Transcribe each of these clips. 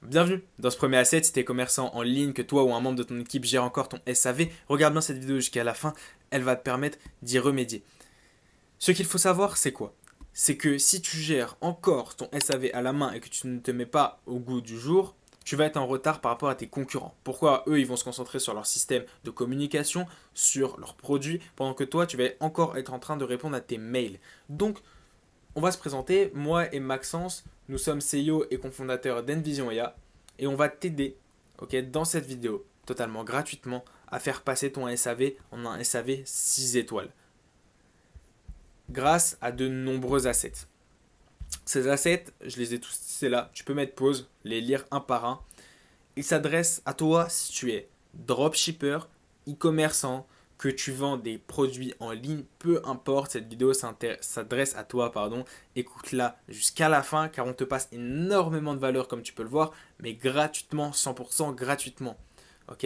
Bienvenue. Dans ce premier asset, si t'es commerçant en ligne, que toi ou un membre de ton équipe gère encore ton SAV, regarde bien cette vidéo jusqu'à la fin, elle va te permettre d'y remédier. Ce qu'il faut savoir, c'est quoi? C'est que si tu gères encore ton SAV à la main et que tu ne te mets pas au goût du jour, tu vas être en retard par rapport à tes concurrents. Pourquoi eux, ils vont se concentrer sur leur système de communication, sur leurs produits, pendant que toi, tu vas encore être en train de répondre à tes mails. Donc, on va se présenter, moi et Maxence, nous sommes CEO et cofondateurs d'Envision IA et on va t'aider, ok, dans cette vidéo, totalement gratuitement, à faire passer ton SAV en un SAV 6 étoiles grâce à de nombreux assets. Ces assets, je les ai tous, c'est là, tu peux mettre pause, les lire un par un. Ils s'adressent à toi si tu es dropshipper, e-commerçant, que tu vends des produits en ligne, peu importe, cette vidéo s'adresse à toi, pardon. Écoute-la jusqu'à la fin car on te passe énormément de valeur comme tu peux le voir, mais gratuitement, 100% gratuitement. Ok?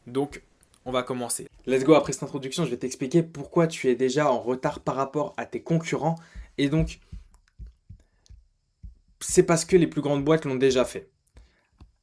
Donc, on va commencer. Let's go, après cette introduction, je vais t'expliquer pourquoi tu es déjà en retard par rapport à tes concurrents. Et donc, c'est parce que les plus grandes boîtes l'ont déjà fait.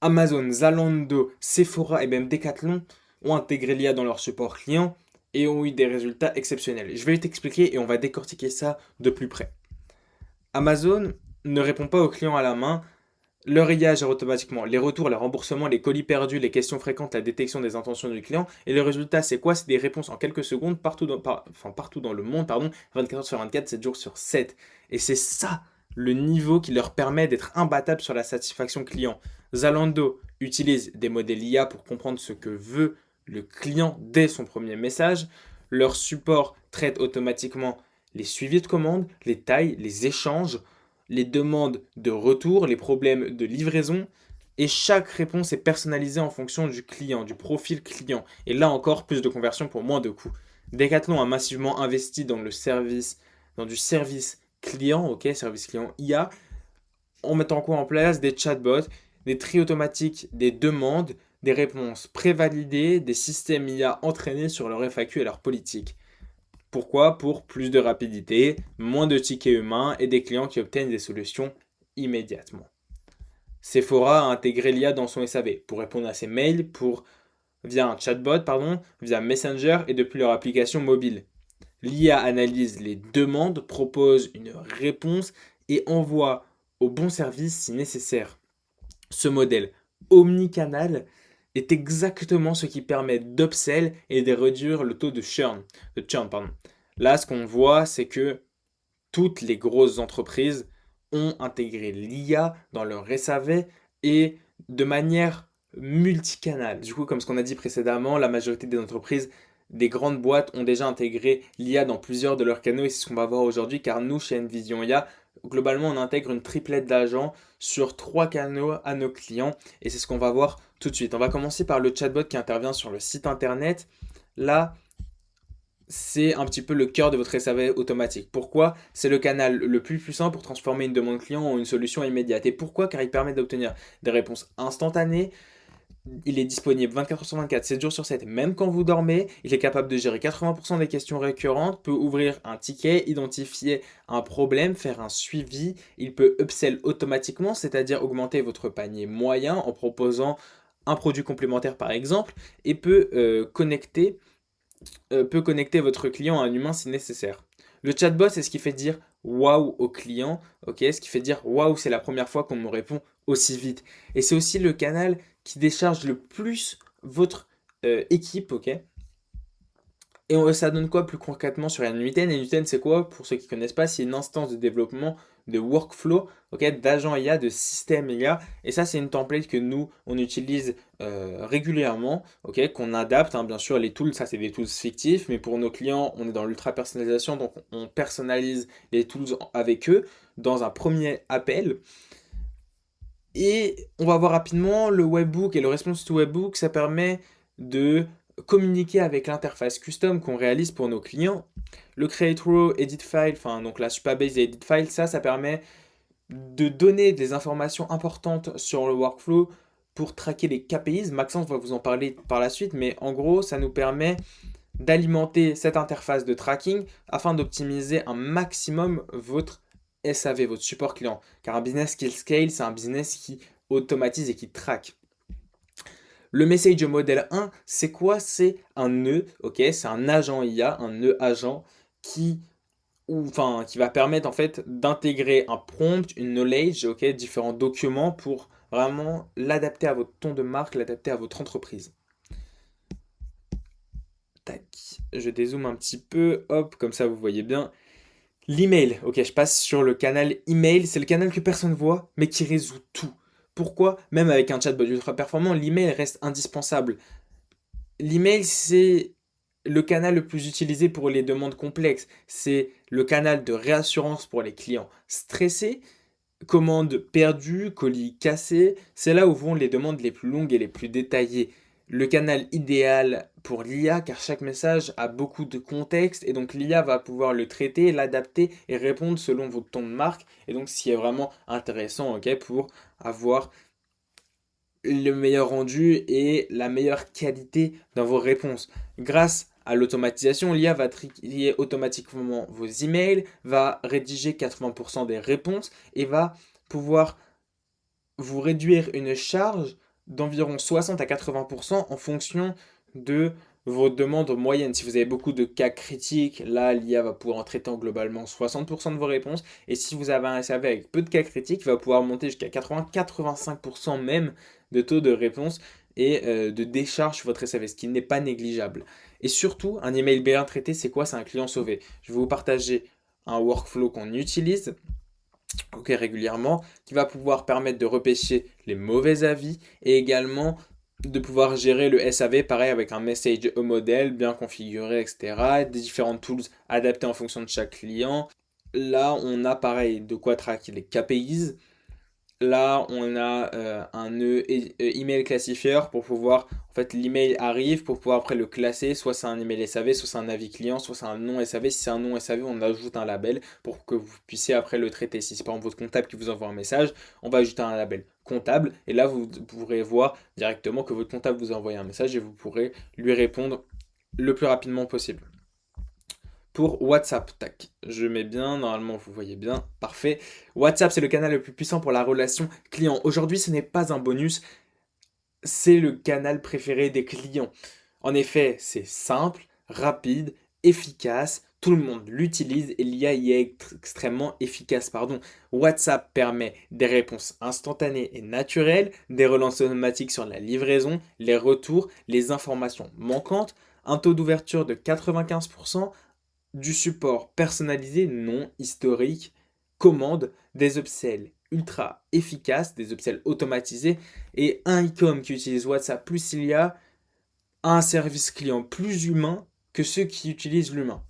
Amazon, Zalando, Sephora et même Decathlon ont intégré l'IA dans leur support client et ont eu des résultats exceptionnels. Je vais t'expliquer et on va décortiquer ça de plus près. Amazon ne répond pas aux clients à la main. Leur IA gère automatiquement les retours, les remboursements, les colis perdus, les questions fréquentes, la détection des intentions du client. Et le résultat, c'est quoi? C'est des réponses en quelques secondes partout dans le monde, 24 heures sur 24, 7 jours sur 7. Et c'est ça le niveau qui leur permet d'être imbattable sur la satisfaction client. Zalando utilise des modèles IA pour comprendre ce que veut le client dès son premier message. Leur support traite automatiquement les suivis de commandes, les tailles, les échanges, les demandes de retour, les problèmes de livraison. Et chaque réponse est personnalisée en fonction du client, du profil client. Et là encore, plus de conversion pour moins de coûts. Decathlon a massivement investi dans le service, dans du service client, ok, service client IA, en mettant quoi en place? Des chatbots, des tris automatiques des demandes, des réponses prévalidées, des systèmes IA entraînés sur leur FAQ et leur politique. Pourquoi? Pour plus de rapidité, moins de tickets humains et des clients qui obtiennent des solutions immédiatement. Sephora a intégré l'IA dans son SAV pour répondre à ses mails via un chatbot, via Messenger et depuis leur application mobile. L'IA analyse les demandes, propose une réponse et envoie au bon service si nécessaire. Ce modèle omnicanal est exactement ce qui permet d'upsell et de réduire le taux de churn. Là, ce qu'on voit, c'est que toutes les grosses entreprises ont intégré l'IA dans leur SAV et de manière multicanale. Du coup, comme ce qu'on a dit précédemment, la majorité des entreprises, des grandes boîtes ont déjà intégré l'IA dans plusieurs de leurs canaux et c'est ce qu'on va voir aujourd'hui car nous, chez Envision IA, globalement, on intègre une triplette d'agents sur 3 canaux à nos clients et c'est ce qu'on va voir tout de suite. On va commencer par le chatbot qui intervient sur le site internet. Là, c'est un petit peu le cœur de votre SAV automatique. Pourquoi? C'est le canal le plus puissant pour transformer une demande client en une solution immédiate. Et pourquoi? Car il permet d'obtenir des réponses instantanées. Il est disponible 24 heures sur 24, 7 jours sur 7, même quand vous dormez. Il est capable de gérer 80% des questions récurrentes, peut ouvrir un ticket, identifier un problème, faire un suivi. Il peut upsell automatiquement, c'est-à-dire augmenter votre panier moyen en proposant un produit complémentaire par exemple, et peut connecter votre client à un humain si nécessaire. Le chatbot, c'est ce qui fait dire waouh au client, ok? Ce qui fait dire waouh, c'est la première fois qu'on me répond aussi vite. Et c'est aussi le canal qui décharge le plus votre équipe, ok? Et ça donne quoi plus concrètement sur N8N? N8N, c'est quoi? Pour ceux qui ne connaissent pas, c'est une instance de développement de workflow, ok, d'agents IA, de système IA. Et ça, c'est une template que nous, on utilise régulièrement, ok, qu'on adapte. Bien sûr, les tools, ça, c'est des tools fictifs, mais pour nos clients, on est dans l'ultra personnalisation, donc on personnalise les tools avec eux dans un premier appel. Et on va voir rapidement le webbook et le response to webbook, ça permet de communiquer avec l'interface custom qu'on réalise pour nos clients. Le create row, edit file, donc la Supabase et edit file, ça permet de donner des informations importantes sur le workflow pour traquer les KPIs. Maxence va vous en parler par la suite, mais en gros, ça nous permet d'alimenter cette interface de tracking afin d'optimiser un maximum votre SAV, votre support client. Car un business qui scale, c'est un business qui automatise et qui traque. Le Message Model 1, c'est quoi? C'est un nœud, ok? C'est un agent IA, un nœud agent qui, qui va permettre en fait d'intégrer un prompt, une knowledge, ok? Différents documents pour vraiment l'adapter à votre ton de marque, l'adapter à votre entreprise. Tac, je dézoome un petit peu, hop, comme ça vous voyez bien. L'email, ok, je passe sur le canal email, c'est le canal que personne voit, mais qui résout tout. Pourquoi? Même avec un chatbot ultra performant, l'email reste indispensable. L'email, c'est le canal le plus utilisé pour les demandes complexes. C'est le canal de réassurance pour les clients stressés, commandes perdues, colis cassés. C'est là où vont les demandes les plus longues et les plus détaillées. Le canal idéal pour l'IA, car chaque message a beaucoup de contexte et donc l'IA va pouvoir le traiter, l'adapter et répondre selon votre ton de marque. Et donc, ce qui est vraiment intéressant, ok, pour avoir le meilleur rendu et la meilleure qualité dans vos réponses. Grâce à l'automatisation, l'IA va trier automatiquement vos emails, va rédiger 80% des réponses et va pouvoir vous réduire une charge d'environ 60 à 80% en fonction de vos demandes moyennes. Si vous avez beaucoup de cas critiques, là, l'IA va pouvoir en traiter globalement 60% de vos réponses. Et si vous avez un SAV avec peu de cas critiques, il va pouvoir monter jusqu'à 80-85% même de taux de réponse et de décharge sur votre SAV, ce qui n'est pas négligeable. Et surtout, un email bien traité, c'est quoi? C'est un client sauvé. Je vais vous partager un workflow qu'on utilise régulièrement, qui va pouvoir permettre de repêcher les mauvais avis et également de pouvoir gérer le SAV, pareil avec un message au modèle bien configuré, etc. Des différentes tools adaptés en fonction de chaque client. Là, on a pareil de quoi traquer les KPIs. Là, on a un email classifieur pour pouvoir, en fait, l'email arrive pour pouvoir après le classer. Soit c'est un email SAV, soit c'est un avis client, soit c'est un non SAV. Si c'est un non SAV, on ajoute un label pour que vous puissiez après le traiter. Si c'est par exemple votre comptable qui vous envoie un message, on va ajouter un label comptable. Et là, vous pourrez voir directement que votre comptable vous a envoyé un message et vous pourrez lui répondre le plus rapidement possible. Pour WhatsApp, tac, je mets bien, normalement vous voyez bien, parfait. WhatsApp, c'est le canal le plus puissant pour la relation client. Aujourd'hui, ce n'est pas un bonus, c'est le canal préféré des clients. En effet, c'est simple, rapide, efficace, tout le monde l'utilise et l'IA y est extrêmement efficace. Pardon. WhatsApp permet des réponses instantanées et naturelles, des relances automatiques sur la livraison, les retours, les informations manquantes, un taux d'ouverture de 95%, du support personnalisé non historique, commande, des upsells ultra efficaces, des upsells automatisés et un e-com qui utilise WhatsApp plus il y a un service client plus humain que ceux qui utilisent l'humain.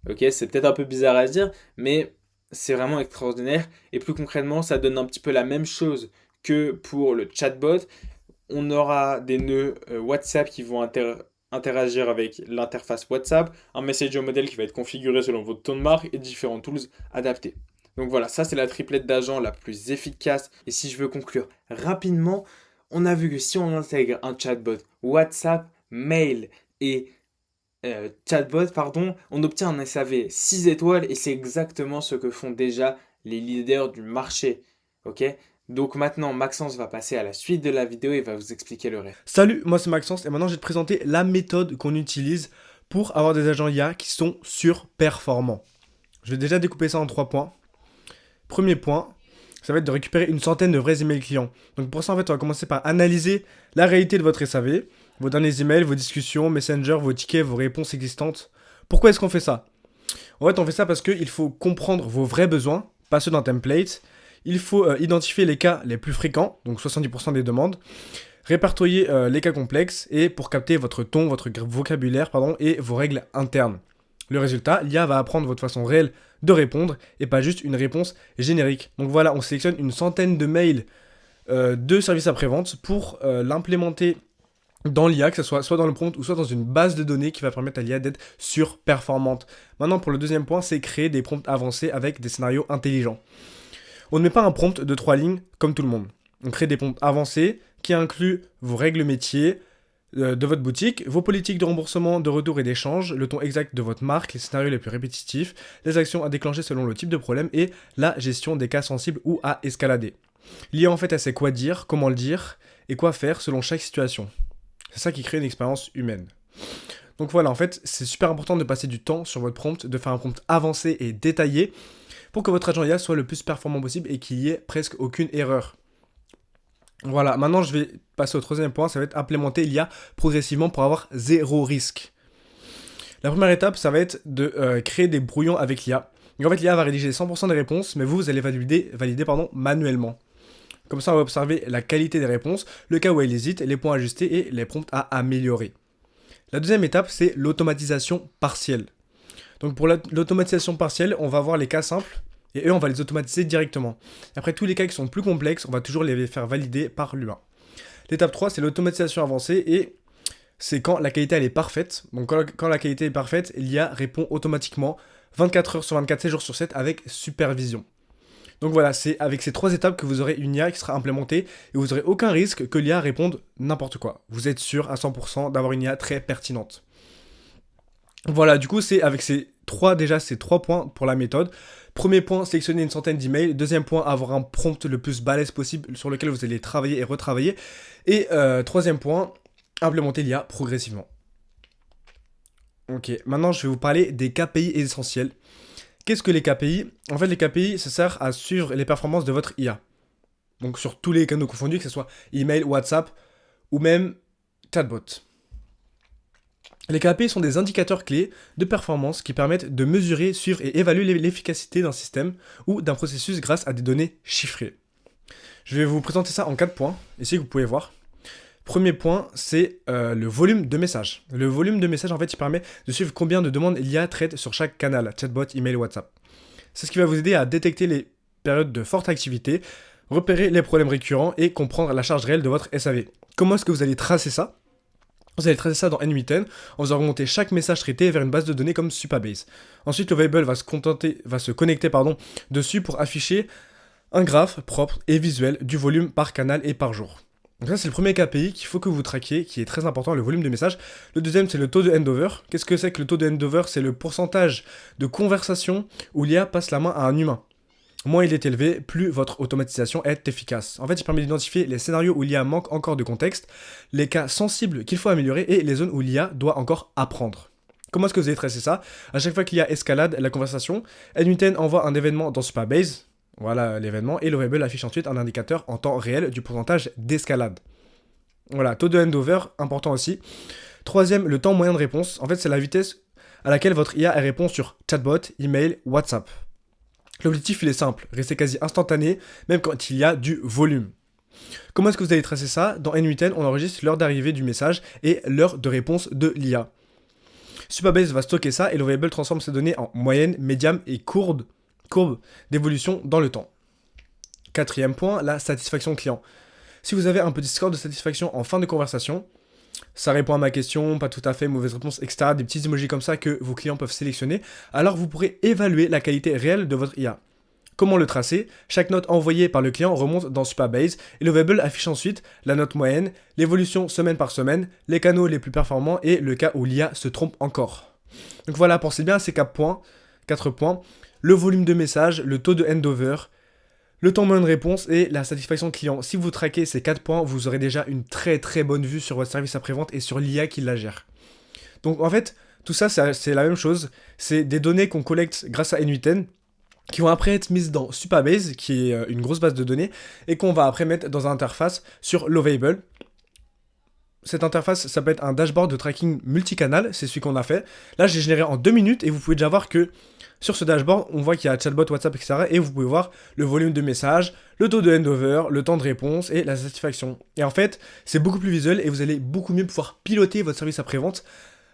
Ok, c'est peut-être un peu bizarre à dire, mais c'est vraiment extraordinaire. Et plus concrètement, ça donne un petit peu la même chose que pour le chatbot. On aura des nœuds WhatsApp qui vont interagir avec l'interface WhatsApp, un message model qui va être configuré selon votre ton de marque et différents tools adaptés. Donc voilà, ça c'est la triplette d'agents la plus efficace. Et si je veux conclure rapidement, on a vu que si on intègre un chatbot WhatsApp, mail et chatbot, pardon, on obtient un SAV 6 étoiles et c'est exactement ce que font déjà les leaders du marché. Ok? Donc maintenant, Maxence va passer à la suite de la vidéo et va vous expliquer le reste. Salut, moi c'est Maxence et maintenant je vais te présenter la méthode qu'on utilise pour avoir des agents IA qui sont surperformants. Je vais déjà découper ça en 3 points. Premier point, ça va être de récupérer une centaine de vrais emails clients. Donc pour ça en fait on va commencer par analyser la réalité de votre SAV, vos derniers emails, vos discussions, Messenger, vos tickets, vos réponses existantes. Pourquoi est-ce qu'on fait ça? En fait on fait ça parce qu'il faut comprendre vos vrais besoins, pas ceux d'un template. Il faut identifier les cas les plus fréquents, donc 70% des demandes, répertorier les cas complexes et pour capter votre ton, votre vocabulaire et vos règles internes. Le résultat, l'IA va apprendre votre façon réelle de répondre et pas juste une réponse générique. Donc voilà, on sélectionne une centaine de mails de services après-vente pour l'implémenter dans l'IA, que ce soit dans le prompt ou soit dans une base de données qui va permettre à l'IA d'être surperformante. Maintenant, pour le deuxième point, c'est créer des prompts avancés avec des scénarios intelligents. On ne met pas un prompt de 3 lignes comme tout le monde. On crée des prompts avancés qui incluent vos règles métiers de votre boutique, vos politiques de remboursement, de retour et d'échange, le ton exact de votre marque, les scénarios les plus répétitifs, les actions à déclencher selon le type de problème et la gestion des cas sensibles ou à escalader. L'IA en fait elle sait quoi dire, comment le dire et quoi faire selon chaque situation. C'est ça qui crée une expérience humaine. Donc voilà, en fait, c'est super important de passer du temps sur votre prompt, de faire un prompt avancé et détaillé pour que votre agent IA soit le plus performant possible et qu'il y ait presque aucune erreur. Voilà, maintenant je vais passer au troisième point, ça va être implémenter l'IA progressivement pour avoir zéro risque. La première étape, ça va être de créer des brouillons avec l'IA. Donc en fait, l'IA va rédiger 100% des réponses, mais vous allez valider manuellement. Comme ça, on va observer la qualité des réponses, le cas où elle hésite, les points à ajuster et les prompts à améliorer. La deuxième étape, c'est l'automatisation partielle. Donc pour l'automatisation partielle, on va voir les cas simples et eux, on va les automatiser directement. Après, tous les cas qui sont plus complexes, on va toujours les faire valider par l'humain. L'étape 3, c'est l'automatisation avancée et c'est quand la qualité elle est parfaite. Donc quand la qualité est parfaite, l'IA répond automatiquement 24 heures sur 24, 7 jours sur 7 avec supervision. Donc voilà, c'est avec ces 3 étapes que vous aurez une IA qui sera implémentée et vous n'aurez aucun risque que l'IA réponde n'importe quoi. Vous êtes sûr à 100% d'avoir une IA très pertinente. Voilà, du coup, c'est avec ces trois points pour la méthode. Premier point, sélectionner une centaine d'emails. Deuxième point, avoir un prompt le plus balèze possible sur lequel vous allez travailler et retravailler. Et troisième point, implémenter l'IA progressivement. Ok, maintenant je vais vous parler des KPI essentiels. Qu'est-ce que les KPI? En fait, les KPI, ça sert à suivre les performances de votre IA. Donc sur tous les canaux confondus, que ce soit email, WhatsApp ou même chatbot. Les KPI sont des indicateurs clés de performance qui permettent de mesurer, suivre et évaluer l'efficacité d'un système ou d'un processus grâce à des données chiffrées. Je vais vous présenter ça en 4 points, ici que vous pouvez voir. Premier point, c'est le volume de messages. Le volume de messages, en fait, il permet de suivre combien de demandes l'IA traite sur chaque canal, chatbot, email, WhatsApp. C'est ce qui va vous aider à détecter les périodes de forte activité, repérer les problèmes récurrents et comprendre la charge réelle de votre SAV. Comment est-ce que vous allez tracer ça? Vous allez tracer ça dans N8N en faisant remonter chaque message traité vers une base de données comme Supabase. Ensuite, Lovable va se connecter dessus pour afficher un graphe propre et visuel du volume par canal et par jour. Donc ça, c'est le premier KPI qu'il faut que vous traquiez, qui est très important, le volume de messages. Le deuxième, c'est le taux de handover. Qu'est-ce que c'est que le taux de handover? C'est le pourcentage de conversation où l'IA passe la main à un humain. Moins il est élevé, plus votre automatisation est efficace. En fait, il permet d'identifier les scénarios où l'IA manque encore de contexte, les cas sensibles qu'il faut améliorer et les zones où l'IA doit encore apprendre. Comment est-ce que vous allez tracer ça? À chaque fois qu'il y a escalade la conversation, N8N envoie un événement dans Supabase. Voilà l'événement, et Lovable affiche ensuite un indicateur en temps réel du pourcentage d'escalade. Voilà, taux de handover, important aussi. Troisième, le temps moyen de réponse. En fait, c'est la vitesse à laquelle votre IA répond sur chatbot, email, WhatsApp. L'objectif, il est simple, rester quasi instantané, même quand il y a du volume. Comment est-ce que vous allez tracer ça? Dans N8N, on enregistre l'heure d'arrivée du message et l'heure de réponse de l'IA. Supabase va stocker ça et Lovable transforme ces données en moyenne, médiane et courbe d'évolution dans le temps. Quatrième point, la satisfaction client. Si vous avez un petit score de satisfaction en fin de conversation, ça répond à ma question, pas tout à fait, mauvaise réponse, etc. Des petits emojis comme ça que vos clients peuvent sélectionner, alors vous pourrez évaluer la qualité réelle de votre IA. Comment le tracer? Chaque note envoyée par le client remonte dans Supabase et Lovable affiche ensuite la note moyenne, l'évolution semaine par semaine, les canaux les plus performants et le cas où l'IA se trompe encore. Donc voilà, pensez bien à ces 4 points. Le volume de message, le taux de handover, le temps moyen de réponse et la satisfaction client. Si vous traquez ces 4 points, vous aurez déjà une très très bonne vue sur votre service après-vente et sur l'IA qui la gère. Donc en fait, tout ça c'est la même chose. C'est des données qu'on collecte grâce à N8N qui vont après être mises dans Supabase, qui est une grosse base de données, et qu'on va après mettre dans une interface sur Lovable. Cette interface, ça peut être un dashboard de tracking multicanal, c'est celui qu'on a fait. Là, j'ai généré en 2 minutes et vous pouvez déjà voir que sur ce dashboard, on voit qu'il y a chatbot, WhatsApp, etc. Et vous pouvez voir le volume de messages, le taux de handover, le temps de réponse et la satisfaction. Et en fait, c'est beaucoup plus visuel et vous allez beaucoup mieux pouvoir piloter votre service après-vente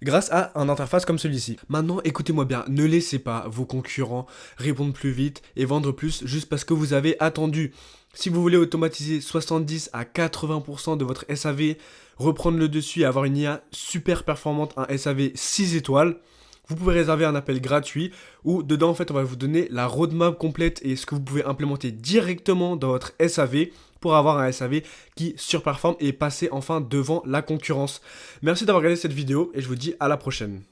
grâce à une interface comme celui-ci. Maintenant, écoutez-moi bien, ne laissez pas vos concurrents répondre plus vite et vendre plus juste parce que vous avez attendu. Si vous voulez automatiser 70 à 80% de votre SAV, reprendre le dessus et avoir une IA super performante, un SAV 6 étoiles, vous pouvez réserver un appel gratuit où dedans en fait on va vous donner la roadmap complète et ce que vous pouvez implémenter directement dans votre SAV pour avoir un SAV qui surperforme et passer enfin devant la concurrence. Merci d'avoir regardé cette vidéo et je vous dis à la prochaine.